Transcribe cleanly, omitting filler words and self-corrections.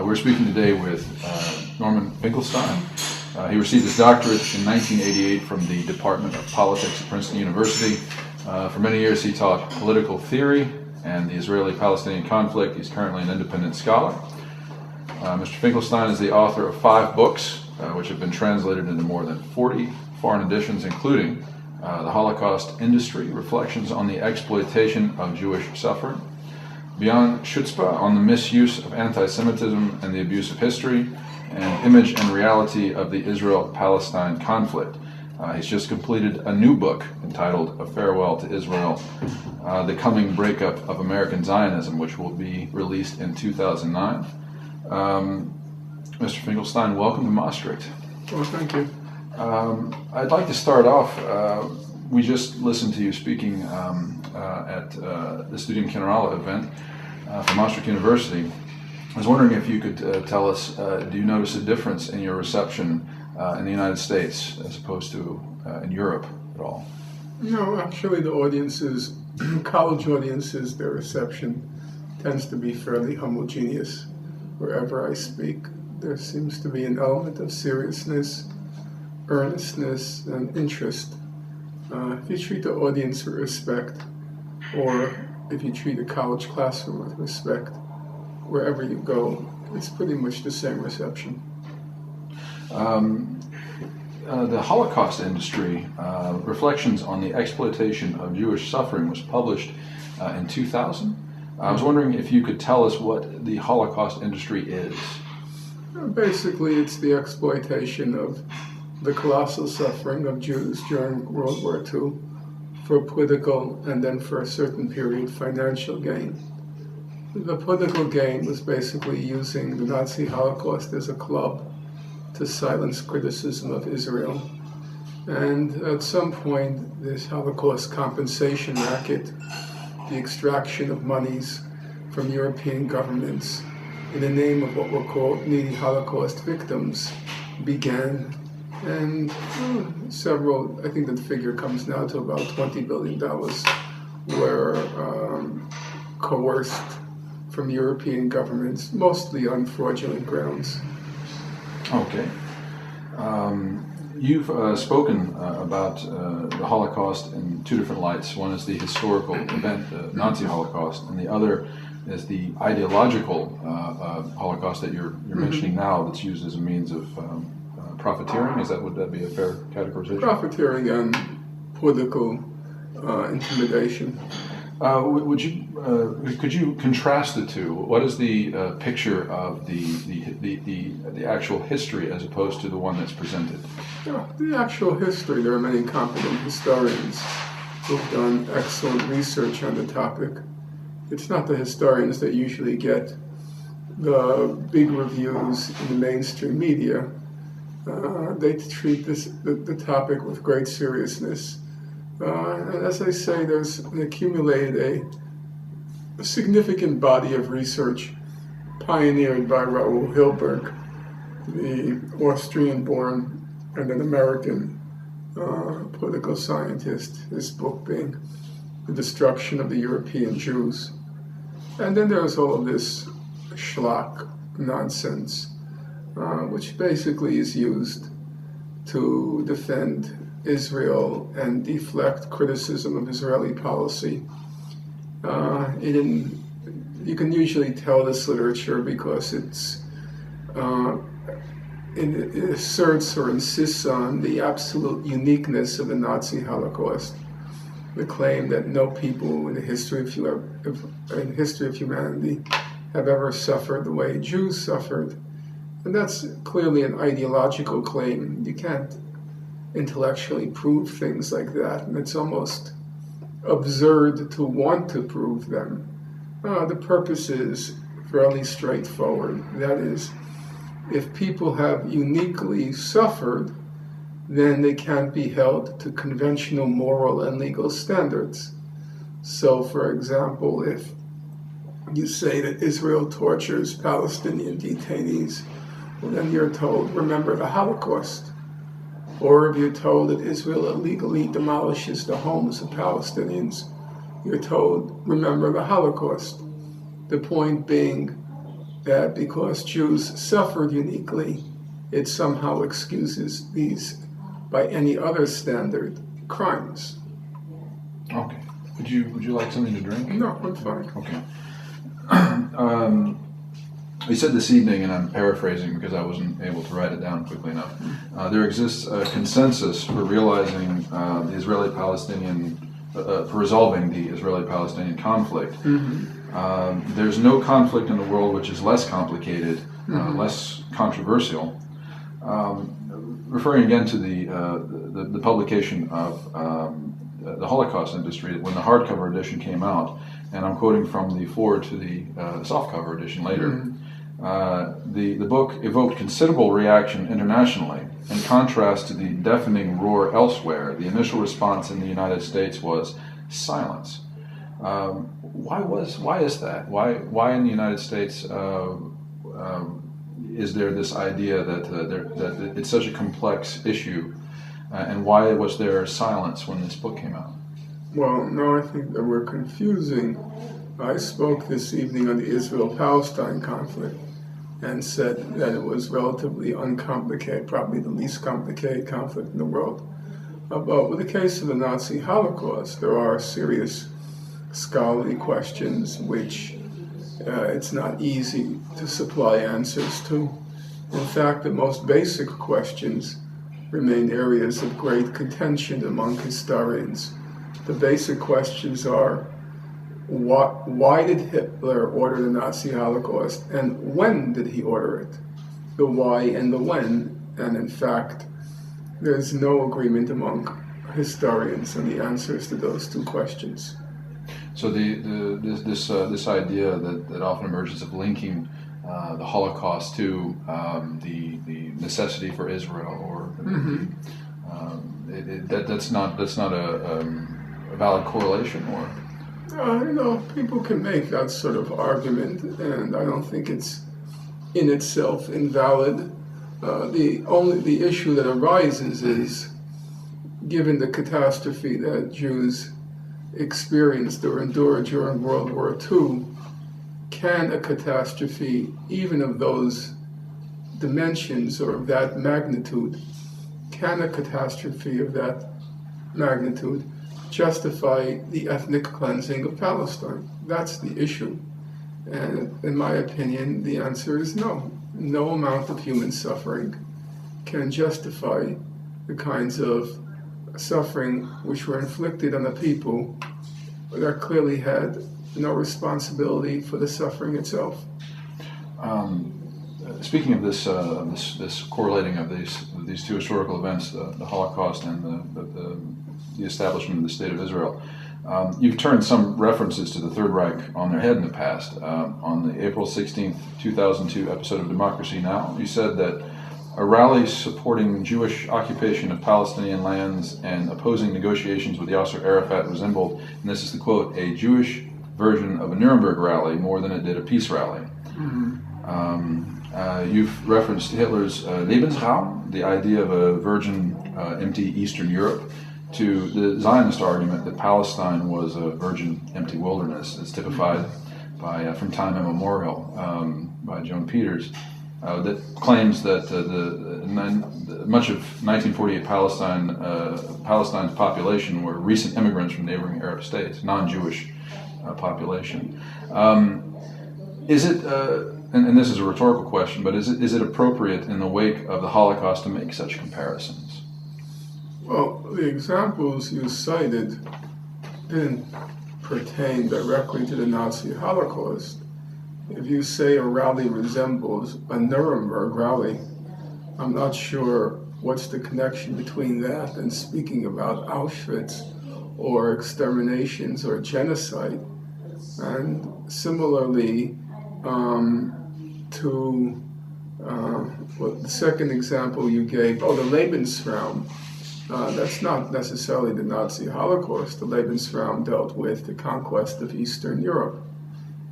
We're speaking today with Norman Finkelstein. He received his doctorate in 1988 from the Department of Politics at Princeton University. For many years he taught political theory and the Israeli-Palestinian conflict. He's currently an independent scholar. Mr. Finkelstein is the author of 5 books, which have been translated into more than 40 foreign editions, including The Holocaust Industry, Reflections on the Exploitation of Jewish Suffering, Beyond Chutzpah, on the Misuse of Anti-Semitism and the Abuse of History, and Image and Reality of the Israel-Palestine Conflict. He's just completed a new book entitled A Farewell to Israel, The Coming Breakup of American Zionism, which will be released in 2009. Mr. Finkelstein, welcome to Maastricht. Well, thank you. I'd like to start off, we just listened to you speaking at the Studium Generale event from Maastricht University. I was wondering if you could tell us, do you notice a difference in your reception in the United States as opposed to in Europe at all? No, actually the audiences, college audiences, their reception tends to be fairly homogeneous. Wherever I speak, there seems to be an element of seriousness, earnestness, and interest. If you treat the audience with respect, or if you treat a college classroom with respect, wherever you go, it's pretty much the same reception. The Holocaust Industry, Reflections on the Exploitation of Jewish Suffering, was published in 2000. I was wondering if you could tell us what the Holocaust industry is. Basically, it's the exploitation of the colossal suffering of Jews during World War II for political and then for a certain period financial gain. The political gain was basically using the Nazi Holocaust as a club to silence criticism of Israel. And at some point, this Holocaust compensation racket, the extraction of monies from European governments in the name of what were called needy Holocaust victims, began. And several, I think that figure comes now to about $20 billion, were coerced from European governments, mostly on fraudulent grounds. Okay. You've spoken about the Holocaust in 2 different lights. One is the historical event, the Nazi Holocaust, and the other is the ideological Holocaust that you're mentioning now, that's used as a means of profiteering. Would that be a fair categorization? Profiteering and political intimidation. Could you contrast the two? What is the picture of the actual history as opposed to the one that's presented? Yeah, the actual history, there are many competent historians who've done excellent research on the topic. It's not the historians that usually get the big reviews in the mainstream media. They treat the topic with great seriousness. And as I say, there's accumulated a significant body of research pioneered by Raoul Hilberg, the Austrian-born and an American political scientist, his book being The Destruction of the European Jews. And then there's all of this schlock nonsense, which basically is used to defend Israel and deflect criticism of Israeli policy. You can usually tell this literature because it asserts or insists on the absolute uniqueness of the Nazi Holocaust, the claim that no people in the history of humanity have ever suffered the way Jews suffered. And that's clearly an ideological claim. You can't intellectually prove things like that, and it's almost absurd to want to prove them. The purpose is fairly straightforward. That is, if people have uniquely suffered, then they can't be held to conventional moral and legal standards. So, for example, if you say that Israel tortures Palestinian detainees, well, then you're told, remember the Holocaust. Or if you're told that Israel illegally demolishes the homes of Palestinians, you're told, remember the Holocaust. The point being, that because Jews suffered uniquely, it somehow excuses these, by any other standard, crimes. Okay. Would you like something to drink? No, I'm fine. Okay. He said this evening, and I'm paraphrasing because I wasn't able to write it down quickly enough, there exists a consensus for realizing the Israeli-Palestinian, for resolving the Israeli-Palestinian conflict. There's no conflict in the world which is less complicated, less controversial. Referring again to the publication of the Holocaust industry, when the hardcover edition came out, and I'm quoting from the foreword to the softcover edition later, the book evoked considerable reaction internationally. In contrast to the deafening roar elsewhere, the initial response in the United States was silence. Why is that? Why in the United States is there this idea that it's such a complex issue, and why was there silence when this book came out? Well, no, I think that we're confusing. I spoke this evening on the Israel-Palestine conflict and said that it was relatively uncomplicated, probably the least complicated conflict in the world. But with the case of the Nazi Holocaust, there are serious scholarly questions which it's not easy to supply answers to. In fact, the most basic questions remain areas of great contention among historians. The basic questions are, why did Hitler order the Nazi Holocaust, and when did he order it? The why and the when, and in fact, there's no agreement among historians on the answers to those two questions. So this idea that often emerges of linking the Holocaust to the necessity for Israel, or that's not a valid correlation, or people can make that sort of argument, and I don't think it's in itself invalid. The issue that arises is, given the catastrophe that Jews experienced or endured during World War II, can a catastrophe, even of those dimensions or of that magnitude, can a catastrophe of that magnitude justify the ethnic cleansing of Palestine? That's the issue. And in my opinion, the answer is no. No amount of human suffering can justify the kinds of suffering which were inflicted on the people that clearly had no responsibility for the suffering itself. Speaking of this correlating of these two historical events, the Holocaust and the establishment of the State of Israel, you've turned some references to the Third Reich on their head in the past. On the April 16th, 2002 episode of Democracy Now!, you said that a rally supporting Jewish occupation of Palestinian lands and opposing negotiations with Yasser Arafat resembled, and this is the quote, a Jewish version of a Nuremberg rally more than it did a peace rally. You've referenced Hitler's Lebensraum, the idea of a virgin, empty Eastern Europe, to the Zionist argument that Palestine was a virgin, empty wilderness, as typified by From Time Immemorial by Joan Peters, that claims that much of 1948 Palestine's population were recent immigrants from neighboring Arab states, non-Jewish population. Is it, and this is a rhetorical question, but is it appropriate in the wake of the Holocaust to make such comparisons? Well, the examples you cited didn't pertain directly to the Nazi Holocaust. If you say a rally resembles a Nuremberg rally, I'm not sure what's the connection between that and speaking about Auschwitz or exterminations or genocide. And similarly, to the second example you gave, the Lebensraum, that's not necessarily the Nazi Holocaust. The Lebensraum dealt with the conquest of Eastern Europe.